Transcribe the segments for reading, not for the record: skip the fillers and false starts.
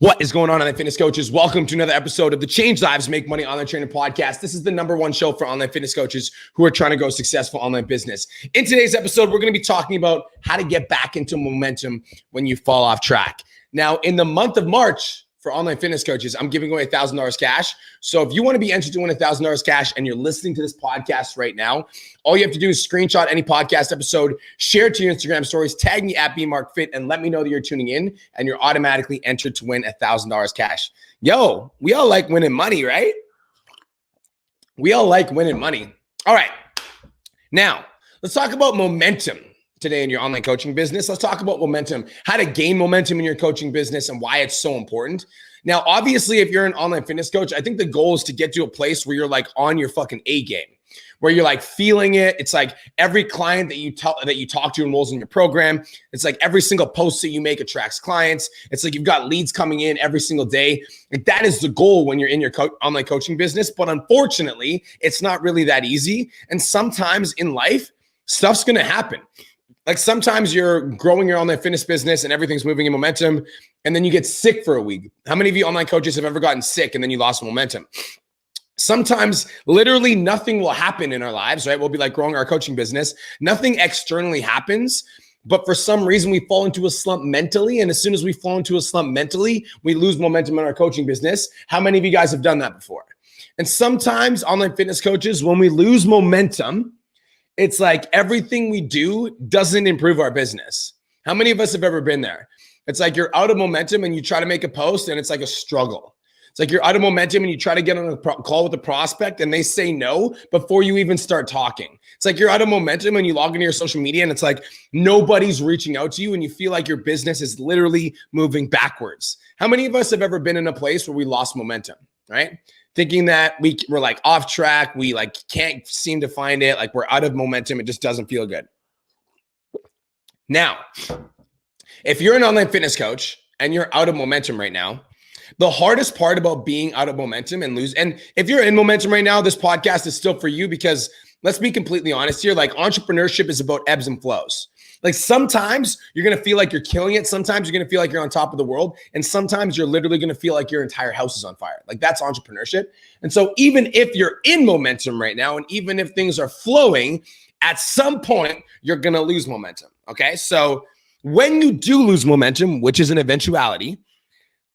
What is going on, online fitness coaches? Welcome to another episode of the Change Lives, Make Money Online Training Podcast. This is the #1 show for online fitness coaches who are trying to grow successful online business. In today's episode, we're going to be talking about how to get back into momentum when you fall off track. Now, in the month of March, for online fitness coaches, I'm giving away $1,000 cash. So if you want to be entered to win $1,000 cash and you're listening to this podcast right now, all you have to do is screenshot any podcast episode, share it to your Instagram stories, tag me at BMarkFit, and let me know that you're tuning in, and you're automatically entered to win $1,000 cash. Yo, we all like winning money, right? We all like winning money. All right. Now, let's talk about momentum today in your online coaching business. Let's talk about momentum, how to gain momentum in your coaching business and why it's so important. Now, obviously, if you're an online fitness coach, I think the goal is to get to a place where you're like on your fucking A game, where you're like feeling it. It's like every client that you talk to enrolls in your program. It's like every single post that you make attracts clients. It's like you've got leads coming in every single day. Like that is the goal when you're in your online coaching business. But unfortunately, it's not really that easy. And sometimes in life, stuff's going to happen. Like sometimes you're growing your online fitness business and everything's moving in momentum, and then you get sick for a week. How many of you online coaches have ever gotten sick and then you lost momentum? Sometimes literally nothing will happen in our lives, right? We'll be like growing our coaching business. Nothing externally happens, but for some reason we fall into a slump mentally. And as soon as we fall into a slump mentally, we lose momentum in our coaching business. How many of you guys have done that before? And sometimes online fitness coaches, when we lose momentum, it's like everything we do doesn't improve our business. How many of us have ever been there? It's like you're out of momentum and you try to make a post and it's like a struggle. It's like you're out of momentum and you try to get on a call with a prospect and they say no before you even start talking. It's like you're out of momentum and you log into your social media and it's like nobody's reaching out to you and you feel like your business is literally moving backwards. How many of us have ever been in a place where we lost momentum, right? Thinking that we're like off track, we like can't seem to find it, like we're out of momentum, it just doesn't feel good. Now, if you're an online fitness coach and you're out of momentum right now, the hardest part about being out of momentum and if you're in momentum right now, this podcast is still for you because let's be completely honest here, like entrepreneurship is about ebbs and flows. Like sometimes you're going to feel like you're killing it. Sometimes you're going to feel like you're on top of the world. And sometimes you're literally going to feel like your entire house is on fire. Like that's entrepreneurship. And so even if you're in momentum right now, and even if things are flowing, at some point, you're going to lose momentum. Okay. So when you do lose momentum, which is an eventuality,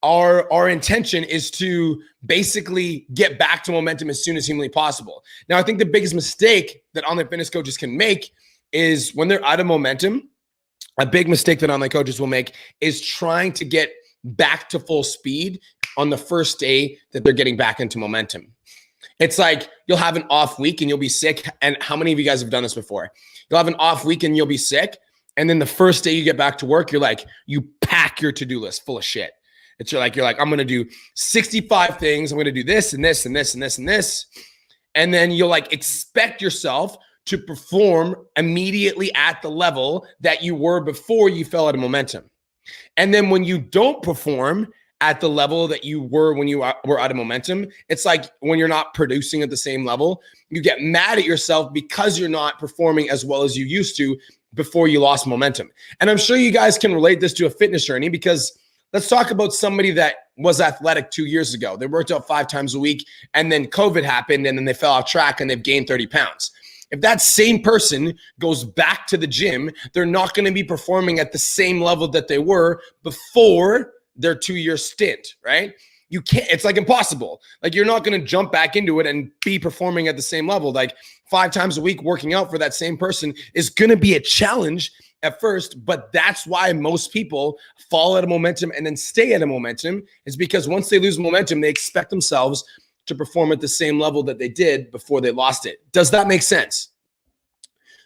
our intention is to basically get back to momentum as soon as humanly possible. Now, I think the biggest mistake that online fitness coaches can make is when they're out of momentum, a big mistake that online coaches will make is trying to get back to full speed on the first day that they're getting back into momentum. It's like you'll have an off week and you'll be sick. And how many of you guys have done this before? You'll have an off week and you'll be sick. And then the first day you get back to work, you pack your to-do list full of shit. It's you're like, I'm going to do 65 things. I'm going to do this and this and this and this and this. And then you'll like expect yourself to perform immediately at the level that you were before you fell out of momentum. And then when you don't perform at the level that you were when you were out of momentum, it's like when you're not producing at the same level, you get mad at yourself because you're not performing as well as you used to before you lost momentum. And I'm sure you guys can relate this to a fitness journey because let's talk about somebody that was athletic 2 years ago. They worked out 5 times a week and then COVID happened and then they fell off track and they've gained 30 pounds. If that same person goes back to the gym, they're not going to be performing at the same level that they were before their 2-year stint, right? You can't, it's like impossible. Like you're not going to jump back into it and be performing at the same level. Like 5 times a week working out for that same person is going to be a challenge at first, but that's why most people fall out of momentum and then stay at a momentum is because once they lose momentum, they expect themselves to perform at the same level that they did before they lost it. Does that make sense?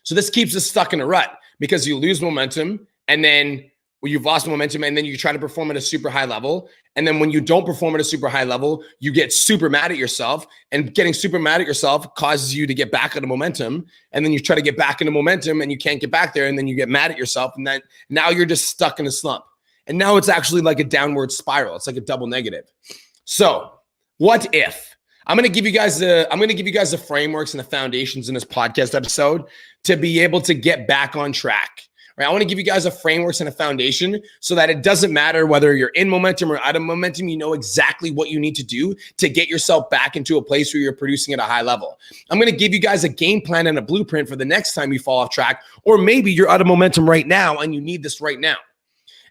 So this keeps us stuck in a rut because you lose momentum and then you've lost momentum and then you try to perform at a super high level. And then when you don't perform at a super high level, you get super mad at yourself, and getting super mad at yourself causes you to get back into momentum. And then you try to get back into momentum and you can't get back there. And then you get mad at yourself. And then now you're just stuck in a slump. And now it's actually like a downward spiral. It's like a double negative. So what if? I'm going to give you guys the frameworks and the foundations in this podcast episode to be able to get back on track. right? I want to give you guys a framework and a foundation so that it doesn't matter whether you're in momentum or out of momentum, you know exactly what you need to do to get yourself back into a place where you're producing at a high level. I'm going to give you guys a game plan and a blueprint for the next time you fall off track, or maybe you're out of momentum right now and you need this right now.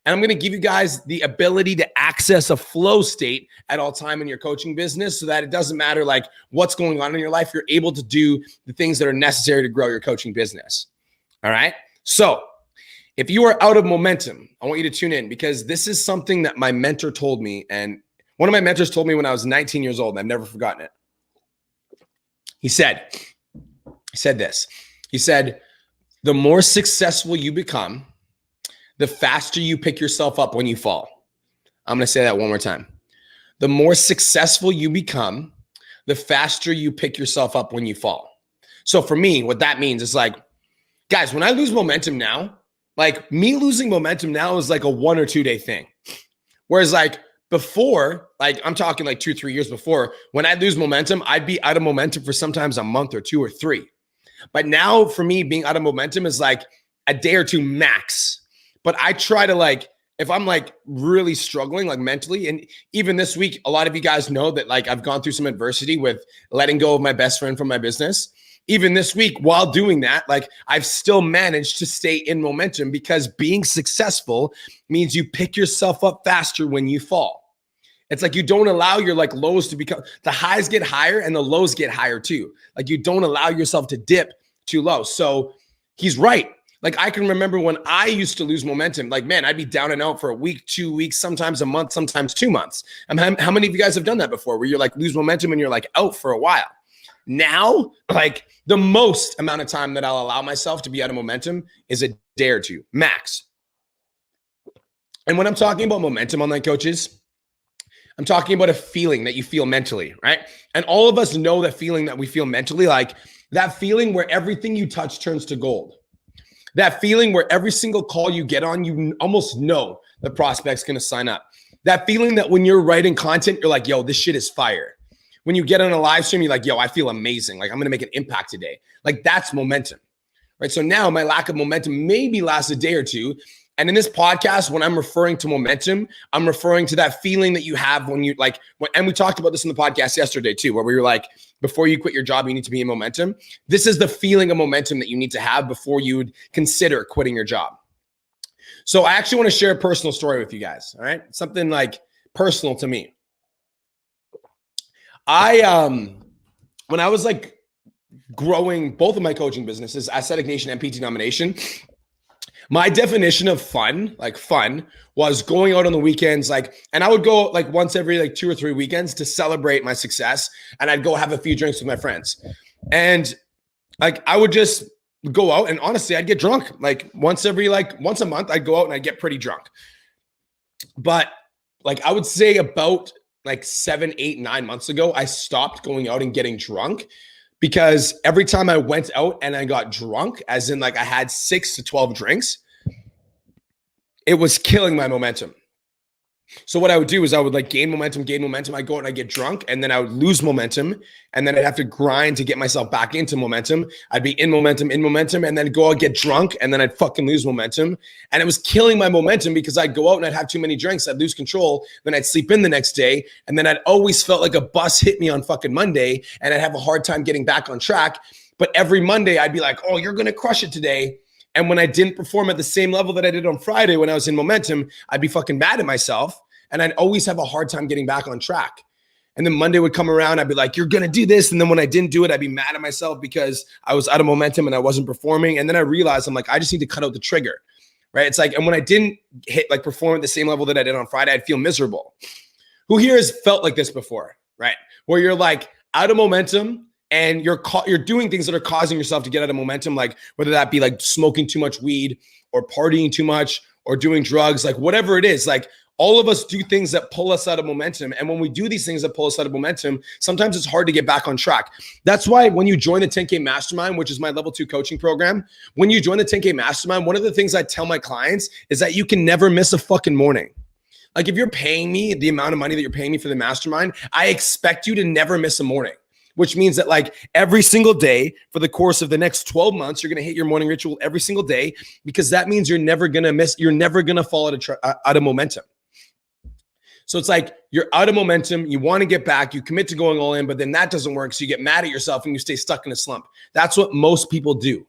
And I'm going to give you guys the ability to access a flow state at all time in your coaching business so that it doesn't matter like what's going on in your life. You're able to do the things that are necessary to grow your coaching business. All right. So if you are out of momentum, I want you to tune in because this is something that my mentor told me. And one of my mentors told me when I was 19 years old, and I've never forgotten it. He said this. He said, the more successful you become, the faster you pick yourself up when you fall. I'm going to say that one more time. The more successful you become, the faster you pick yourself up when you fall. So for me, what that means is like, guys, when I lose momentum now, like me losing momentum now is like a 1 or 2 day thing. Whereas like before, like I'm talking like 2-3 years before, when I lose momentum, I'd be out of momentum for sometimes a month or 2 or 3. But now for me, being out of momentum is like a day or 2 max. But I try to like, if I'm like really struggling like mentally, and even this week, a lot of you guys know that like I've gone through some adversity with letting go of my best friend from my business. Even this week, while doing that, like I've still managed to stay in momentum because being successful means you pick yourself up faster when you fall. It's like you don't allow your like lows to become, the highs get higher and the lows get higher too. Like you don't allow yourself to dip too low. So he's right. Like I can remember when I used to lose momentum, like, man, I'd be down and out for a week, 2 weeks, sometimes a month, sometimes 2 months. How many of you guys have done that before where you're like lose momentum and you're like out for a while? Now, like the most amount of time that I'll allow myself to be out of momentum is a day or 2 max. And when I'm talking about momentum online coaches, I'm talking about a feeling that you feel mentally, right? And all of us know that feeling that we feel mentally, like that feeling where everything you touch turns to gold. That feeling where every single call you get on, you almost know the prospect's going to sign up. That feeling that when you're writing content, you're like, yo, this shit is fire. When you get on a live stream, you're like, yo, I feel amazing. Like I'm going to make an impact today. Like that's momentum, right? So now my lack of momentum maybe lasts a day or 2. And in this podcast, when I'm referring to momentum, I'm referring to that feeling that you have when you like, and we talked about this in the podcast yesterday too, where we were like, before you quit your job, you need to be in momentum. This is the feeling of momentum that you need to have before you would consider quitting your job. So I actually want to share a personal story with you guys. All right. Something like personal to me. When I was like growing both of my coaching businesses, Aesthetic Nation and PT Nomination, my definition of fun, was going out on the weekends, and I would go like once every like 2 or 3 weekends to celebrate my success. And I'd go have a few drinks with my friends. And like, I would just go out and honestly, I'd get drunk like once a month. I'd go out and I'd get pretty drunk. But like, I would say about like 7, 8, 9 months ago, I stopped going out and getting drunk. Because every time I went out and I got drunk, as in like I had 6 to 12 drinks, it was killing my momentum. So what I would do is I would like gain momentum. I'd go out and I'd get drunk and then I would lose momentum. And then I'd have to grind to get myself back into momentum. I'd be in momentum, and then go out, get drunk, and then I'd fucking lose momentum. And it was killing my momentum because I'd go out and I'd have too many drinks. I'd lose control. Then I'd sleep in the next day. And then I'd always felt like a bus hit me on fucking Monday and I'd have a hard time getting back on track. But every Monday I'd be like, oh, you're going to crush it today. And when I didn't perform at the same level that I did on Friday when I was in momentum, I'd be fucking mad at myself. And I'd always have a hard time getting back on track. And then Monday would come around, I'd be like, you're going to do this. And then when I didn't do it, I'd be mad at myself because I was out of momentum and I wasn't performing. And then I realized I'm like, I just need to cut out the trigger, right? It's like, and when I didn't perform at the same level that I did on Friday, I'd feel miserable. Who here has felt like this before, right? Where you're like out of momentum and you're doing things that are causing yourself to get out of momentum, like whether that be like smoking too much weed or partying too much or doing drugs, like whatever it is, like all of us do things that pull us out of momentum. And when we do these things that pull us out of momentum, sometimes it's hard to get back on track. That's why when you join the 10K Mastermind, which is my level 2 coaching program, when you join the 10K Mastermind, one of the things I tell my clients is that you can never miss a fucking morning. Like if you're paying me the amount of money that you're paying me for the mastermind, I expect you to never miss a morning. which means that like every single day for the course of the next 12 months, you're going to hit your morning ritual every single day, because that means you're never going to fall out of momentum. So it's like you're out of momentum, you want to get back, you commit to going all in, but then that doesn't work. So you get mad at yourself and you stay stuck in a slump. That's what most people do.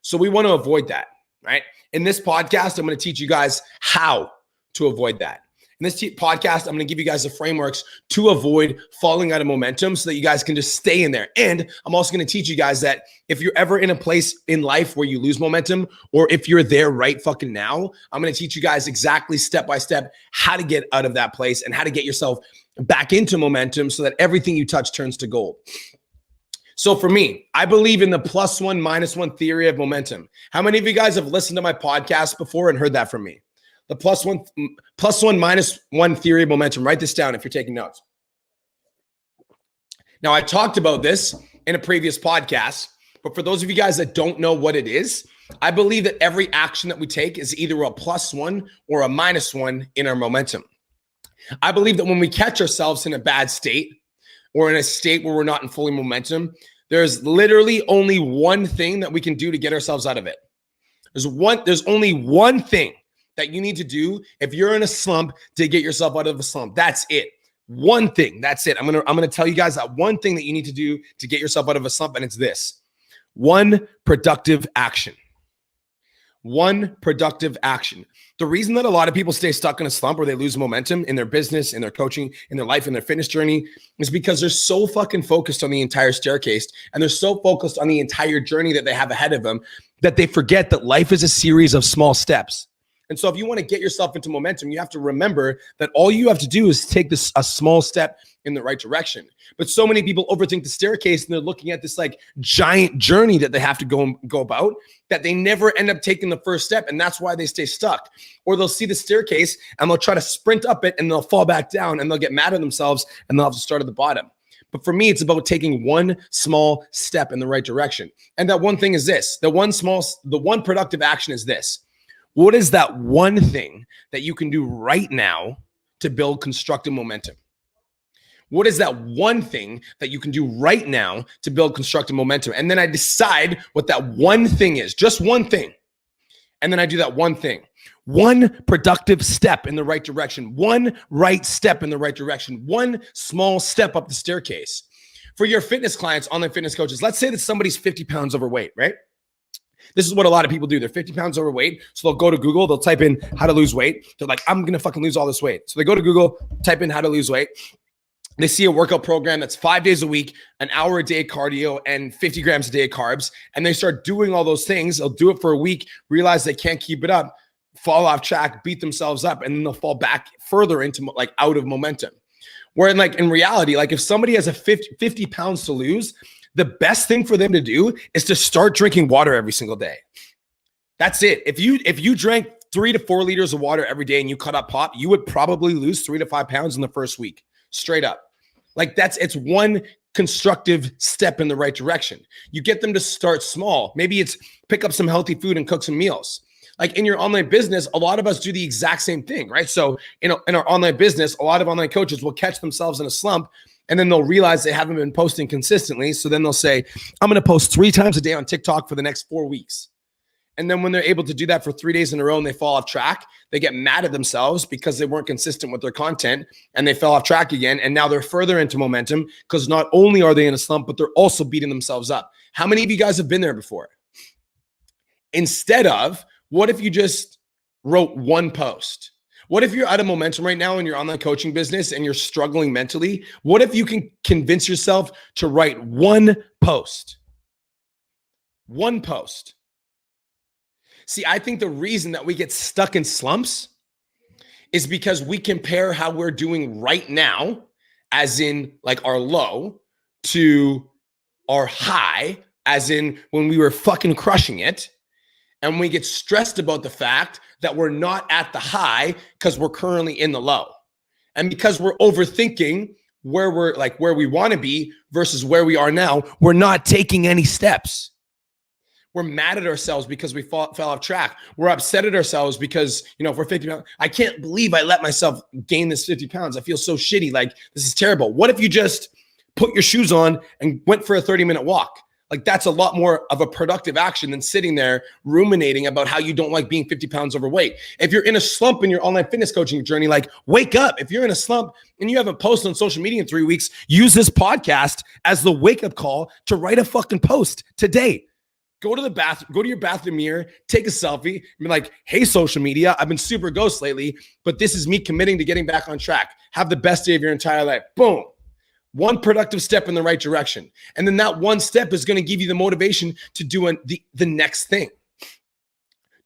So we want to avoid that, right? In this podcast, I'm going to teach you guys how to avoid that. In this podcast, I'm going to give you guys the frameworks to avoid falling out of momentum so that you guys can just stay in there. And I'm also going to teach you guys that if you're ever in a place in life where you lose momentum, or if you're there right fucking now, I'm going to teach you guys exactly step by step how to get out of that place and how to get yourself back into momentum so that everything you touch turns to gold. So for me, I believe in the +1 -1 theory of momentum. How many of you guys have listened to my podcast before and heard that from me? The +1 -1 theory of momentum. Write this down if you're taking notes. Now, I talked about this in a previous podcast, but for those of you guys that don't know what it is, I believe that every action that we take is either a +1 or a -1 in our momentum. I believe that when we catch ourselves in a bad state or in a state where we're not in fully momentum, there's literally only one thing that we can do to get ourselves out of it. There's only one thing that you need to do if you're in a slump to get yourself out of a slump. That's it. One thing. That's it. I'm gonna tell you guys that one thing that you need to do to get yourself out of a slump, and it's this: one productive action. One productive action. The reason that a lot of people stay stuck in a slump or they lose momentum in their business, in their coaching, in their life, in their fitness journey is because they're so fucking focused on the entire staircase and they're so focused on the entire journey that they have ahead of them that they forget that life is a series of small steps. And so if you want to get yourself into momentum, you have to remember that all you have to do is take a small step in the right direction. But so many people overthink the staircase and they're looking at this like giant journey that they have to go about that they never end up taking the first step. And that's why they stay stuck. Or they'll see the staircase and they'll try to sprint up it and they'll fall back down and they'll get mad at themselves and they'll have to start at the bottom. But for me, it's about taking one small step in the right direction. And that one thing is this: the one productive action is this. What is that one thing that you can do right now to build constructive momentum? What is that one thing that you can do right now to build constructive momentum? And then I decide what that one thing is, just one thing. And then I do that one thing. One productive step in the right direction, one right step in the right direction, one small step up the staircase. For your fitness clients, online fitness coaches, let's say that somebody's 50 pounds overweight, right? This is what a lot of people do. They're 50 pounds overweight. So they'll go to Google, they'll type in how to lose weight. They're like, I'm going to fucking lose all this weight. So they go to Google, type in how to lose weight. They see a workout program that's 5 days a week, an hour a day cardio, and 50 grams a day of carbs. And they start doing all those things. They'll do it for a week, realize they can't keep it up, fall off track, beat themselves up, and then they'll fall back further into like out of momentum. Where in reality, like if somebody has a 50 pounds to lose, the best thing for them to do is to start drinking water every single day. That's it. If you drank 3 to 4 liters of water every day and you cut up pop, you would probably lose 3 to 5 pounds in the first week, straight up. Like it's one constructive step in the right direction. You get them to start small. Maybe it's pick up some healthy food and cook some meals. Like in your online business, a lot of us do the exact same thing, right? So in our online business, a lot of online coaches will catch themselves in a slump and then they'll realize they haven't been posting consistently. So then they'll say, I'm going to post 3 times a day on TikTok for the next 4 weeks. And then when they're able to do that for 3 days in a row and they fall off track, they get mad at themselves because they weren't consistent with their content and they fell off track again. And now they're further into momentum because not only are they in a slump, but they're also beating themselves up. How many of you guys have been there before? Instead of, what if you just wrote one post? What if you're out of momentum right now in your online coaching business and you're struggling mentally? What if you can convince yourself to write one post? One post. See, I think the reason that we get stuck in slumps is because we compare how we're doing right now, as in like our low, to our high, as in when we were fucking crushing it. And we get stressed about the fact that we're not at the high because we're currently in the low. And because we're overthinking where we want to be versus where we are now, we're not taking any steps. We're mad at ourselves because we fell off track. We're upset at ourselves because, if we're 50 pounds, I can't believe I let myself gain this 50 pounds. I feel so shitty. Like, this is terrible. What if you just put your shoes on and went for a 30-minute walk. Like that's a lot more of a productive action than sitting there ruminating about how you don't like being 50 pounds overweight. If you're in a slump in your online fitness coaching journey, like wake up. If you're in a slump and you haven't posted on social media in 3 weeks, use this podcast as the wake up call to write a fucking post today. Go to the bathroom, go to your bathroom mirror, take a selfie, and be like, hey, social media, I've been super ghost lately, but this is me committing to getting back on track. Have the best day of your entire life. Boom. One productive step in the right direction. And then that one step is going to give you the motivation to do the next thing.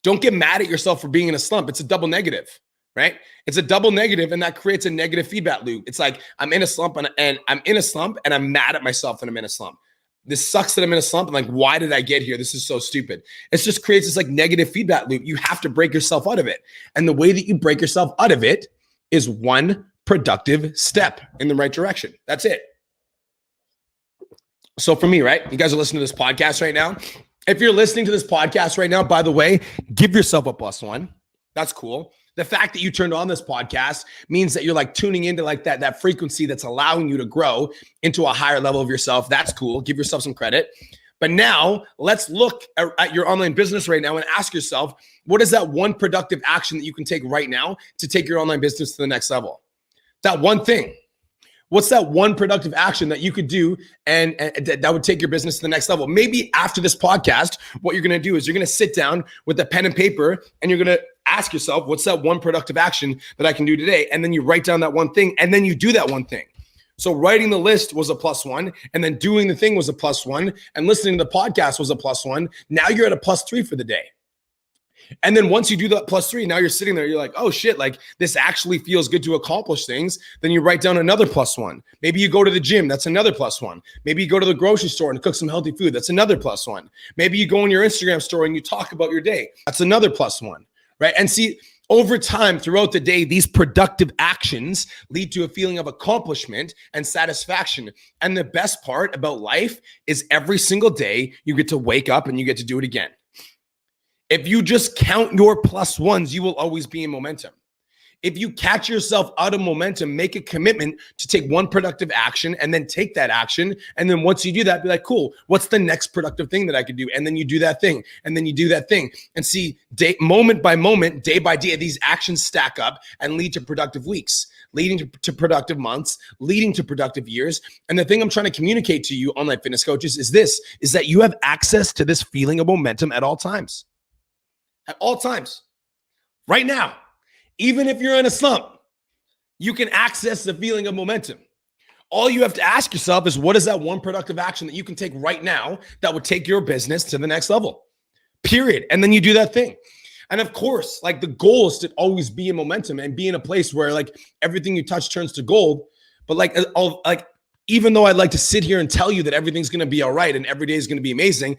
Don't get mad at yourself for being in a slump. It's a double negative, right? It's a double negative, and that creates a negative feedback loop. It's like I'm in a slump and I'm in a slump and I'm mad at myself that I'm in a slump. This sucks that I'm in a slump. I'm like, why did I get here? This is so stupid. It just creates this like negative feedback loop. You have to break yourself out of it. And the way that you break yourself out of it is one productive step in the right direction. That's it. So for me, right? You guys are listening to this podcast right now. If you're listening to this podcast right now, by the way, give yourself a +1. That's cool. The fact that you turned on this podcast means that you're like tuning into like that frequency that's allowing you to grow into a higher level of yourself. That's cool. Give yourself some credit. But now let's look at your online business right now and ask yourself, what is that one productive action that you can take right now to take your online business to the next level? That one thing. What's that one productive action that you could do and that would take your business to the next level? Maybe after this podcast, what you're going to do is you're going to sit down with a pen and paper and you're going to ask yourself, what's that one productive action that I can do today? And then you write down that one thing and then you do that one thing. So writing the list was a +1, and then doing the thing was a +1, and listening to the podcast was a +1. Now you're at a +3 for the day. And then once you do that +3, now you're sitting there, you're like, oh shit, like this actually feels good to accomplish things. Then you write down another +1. Maybe you go to the gym, that's another +1. Maybe you go to the grocery store and cook some healthy food, that's another +1. Maybe you go on your Instagram story and you talk about your day, that's another +1, right? And see, over time, throughout the day, these productive actions lead to a feeling of accomplishment and satisfaction. And the best part about life is every single day you get to wake up and you get to do it again. If you just count your +1s, you will always be in momentum. If you catch yourself out of momentum, make a commitment to take one productive action and then take that action. And then once you do that, be like, cool, what's the next productive thing that I could do? And then you do that thing, and then you do that thing. And see, moment by moment, day by day, these actions stack up and lead to productive weeks, leading to productive months, leading to productive years. And the thing I'm trying to communicate to you, online fitness coaches, is this, is that you have access to this feeling of momentum at all times. At all times, right now, even if you're in a slump, you can access the feeling of momentum. All you have to ask yourself is, what is that one productive action that you can take right now that would take your business to the next level? Period. And then you do that thing. And of course, like the goal is to always be in momentum and be in a place where like everything you touch turns to gold. But like even though I'd like to sit here and tell you that everything's going to be all right and every day is going to be amazing,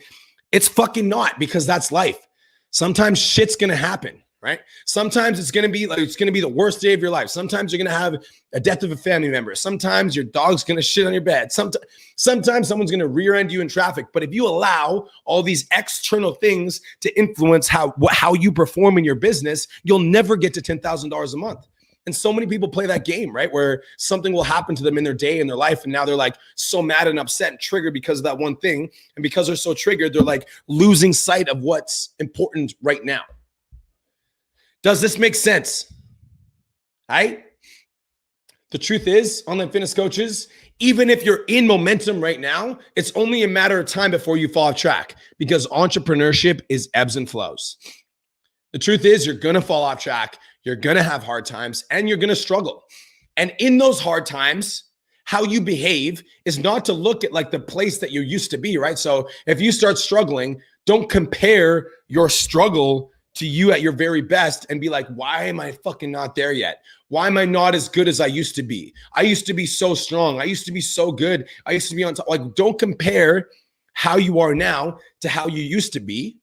it's fucking not, because that's life. Sometimes shit's going to happen, right? Sometimes it's going to be the worst day of your life. Sometimes you're going to have a death of a family member. Sometimes your dog's going to shit on your bed. Sometimes someone's going to rear end you in traffic. But if you allow all these external things to influence how you perform in your business, you'll never get to $10,000 a month. And so many people play that game, right? Where something will happen to them in their day, in their life. And now they're like so mad and upset and triggered because of that one thing. And because they're so triggered, they're like losing sight of what's important right now. Does this make sense? Right? The truth is, online fitness coaches, even if you're in momentum right now, it's only a matter of time before you fall off track, because entrepreneurship is ebbs and flows. The truth is, you're going to fall off track. You're going to have hard times and you're going to struggle. And in those hard times, how you behave is not to look at like the place that you used to be, right? So if you start struggling, don't compare your struggle to you at your very best and be like, why am I fucking not there yet? Why am I not as good as I used to be? I used to be so strong. I used to be so good. I used to be on top. Like, don't compare how you are now to how you used to be.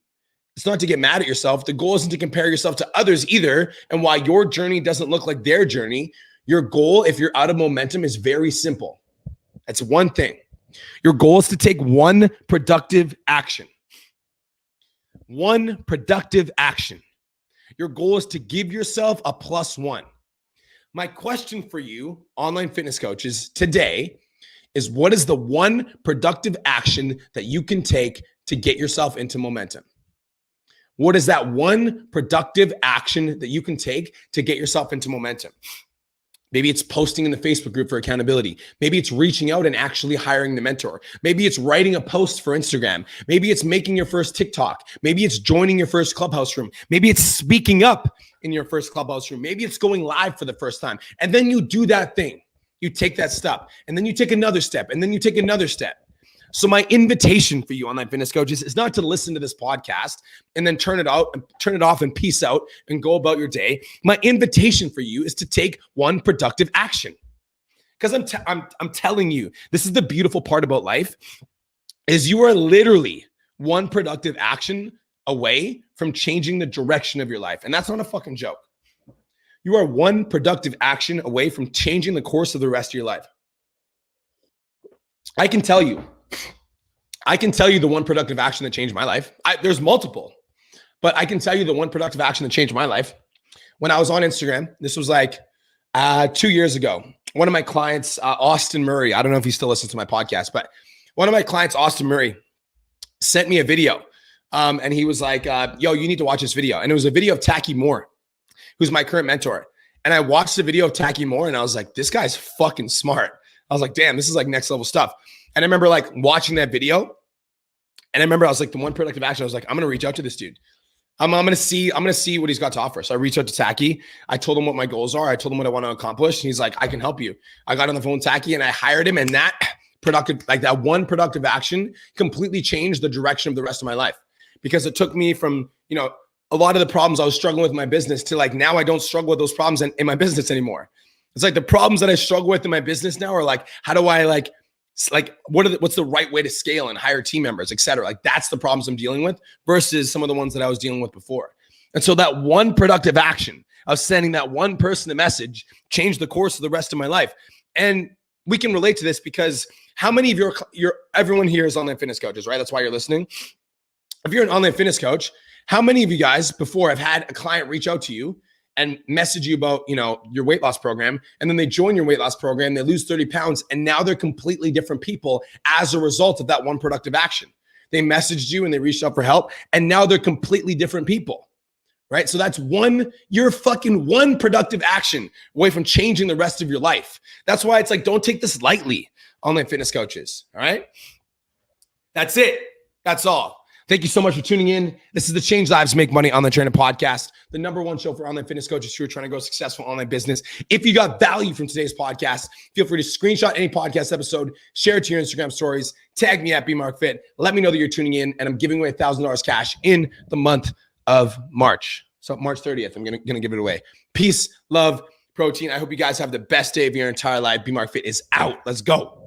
It's not to get mad at yourself. The goal isn't to compare yourself to others either. And why your journey doesn't look like their journey. Your goal, if you're out of momentum, is very simple. That's one thing. Your goal is to take one productive action. One productive action. Your goal is to give yourself a +1. My question for you, online fitness coaches, today is what is the one productive action that you can take to get yourself into momentum? What is that one productive action that you can take to get yourself into momentum? Maybe it's posting in the Facebook group for accountability. Maybe it's reaching out and actually hiring the mentor. Maybe it's writing a post for Instagram. Maybe it's making your first TikTok. Maybe it's joining your first Clubhouse room. Maybe it's speaking up in your first Clubhouse room. Maybe it's going live for the first time. And then you do that thing. You take that step, and then you take another step, and then you take another step. So my invitation for you online fitness coaches is not to listen to this podcast and then turn it off and peace out and go about your day. My invitation for you is to take one productive action. Because I'm telling you, this is the beautiful part about life, is you are literally one productive action away from changing the direction of your life. And that's not a fucking joke. You are one productive action away from changing the course of the rest of your life. I can tell you the one productive action that changed my life. There's multiple, but I can tell you the one productive action that changed my life. When I was on Instagram, this was like 2 years ago. One of my clients, Austin Murray, I don't know if he still listens to my podcast, but one of my clients, Austin Murray, sent me a video. And he was like, yo, you need to watch this video. And it was a video of Taki Moore, who's my current mentor. And I watched the video of Taki Moore and I was like, this guy's fucking smart. I was like, damn, this is like next level stuff. And I remember like watching that video. And I remember I was like, the one productive action, I was like, I'm going to reach out to this dude. I'm going to see what he's got to offer. So I reached out to Taki. I told him what my goals are. I told him what I want to accomplish. And he's like, I can help you. I got on the phone with Taki and I hired him. And that one productive action completely changed the direction of the rest of my life, because it took me from, a lot of the problems I was struggling with in my business to like, now I don't struggle with those problems in my business anymore. It's like the problems that I struggle with in my business now are like, how do I what's the right way to scale and hire team members, et cetera? Like that's the problems I'm dealing with versus some of the ones that I was dealing with before. And so that one productive action of sending that one person a message changed the course of the rest of my life. And we can relate to this because how many of everyone here is online fitness coaches, right? That's why you're listening. If you're an online fitness coach, how many of you guys before have had a client reach out to you and message you about, your weight loss program, and then they join your weight loss program, they lose 30 pounds, and now they're completely different people as a result of that one productive action. They messaged you and they reached out for help, and now they're completely different people, right? So that's you're fucking one productive action away from changing the rest of your life. That's why it's like, don't take this lightly, online fitness coaches, all right? That's it. That's all. Thank you so much for tuning in. This is the Change Lives Make Money Online Training Podcast, the #1 show for online fitness coaches who are trying to grow successful online business. If you got value from today's podcast, feel free to screenshot any podcast episode, share it to your Instagram stories, tag me at BMarkFit. Let me know that you're tuning in, and I'm giving away $1,000 cash in the month of March. So March 30th, I'm gonna give it away. Peace, love, protein. I hope you guys have the best day of your entire life. BMarkFit is out. Let's go.